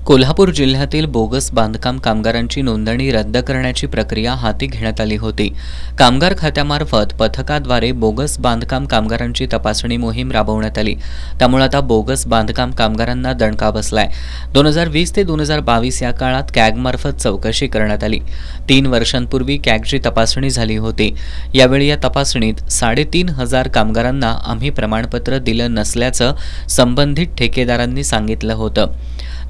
कोल्हापूर जिल्ह्यातील बोगस बांधकाम कामगारांची नोंदणी रद्द करण्याची प्रक्रिया हाती घेण्यात आली होती. कामगार खात्यामार्फत पथकाद्वारे बोगस बांधकाम कामगारांची तपासणी मोहीम राबवण्यात आली. त्यामुळे आता बोगस बांधकाम कामगारांना दणका बसलाय. 2020 ते 2022 या काळात कॅगमार्फत चौकशी करण्यात आली. 3 वर्षांपूर्वी कॅगची तपासणी झाली होती. यावेळी या तपासणीत 3,500 कामगारांना आम्ही प्रमाणपत्र दिलं नसल्याचं संबंधित ठेकेदारांनी सांगितलं होतं.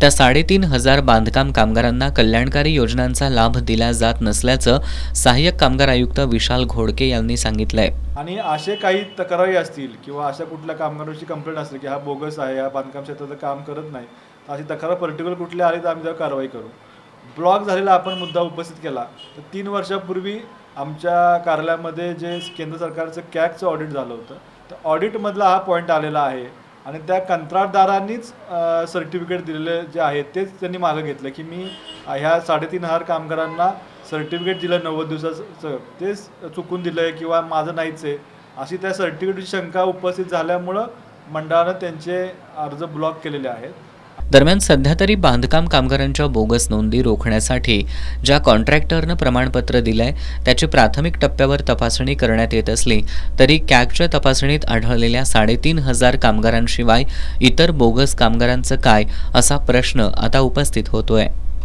त्या 3,500 बांधकाम कामगारांना कल्याणकारी योजनांचा लाभ दिला जात नसल्याचं सहाय्यक कामगार आयुक्त विशाल घोडके यांनी सांगितलंय. आणि असे काही तक्रारी असतील किंवा अशा कुठल्या कामगारांची कंप्लेंट असेल की हा बोगस आहे, हा बांधकाम क्षेत्राचं काम करत नाही, तर अशी तक्रार पर्टिक्युलर कुठली आली तर आम्ही त्यावर कारवाई करू. ब्लॉक झालेला आपण मुद्दा उपस्थित केला तर 3 वर्षापूर्वी आमच्या कार्यालयामध्ये जे केंद्र सरकारचं कॅगचं ऑडिट झालं होतं, तर ऑडिटमधला हा पॉईंट आलेला आहे आणि त्या कंत्राटदारांनीच सर्टिफिकेट दिलेले जे आहेत तेच त्यांनी मागं घेतलं की मी ह्या 3,500 कामगारांना सर्टिफिकेट दिलं 90 दिवसाचं, तेच चुकून दिलं आहे किंवा माझं नाहीच आहे, अशी त्या सर्टिफिकेटची शंका उपस्थित झाल्यामुळं मंडळानं त्यांचे अर्ज ब्लॉक केलेले आहेत. दरम्यान सध्या तरी बांधकाम कामगारांच्या बोगस नोंदी रोखण्यासाठी ज्या कॉन्ट्रॅक्टरनं प्रमाणपत्र दिलंय त्याची प्राथमिक टप्प्यावर तपासणी करण्यात येत असली तरी कॅगच्या तपासणीत आढळलेल्या 3,500 कामगारांशिवाय इतर बोगस कामगारांचं काय असा प्रश्न आता उपस्थित होतोय.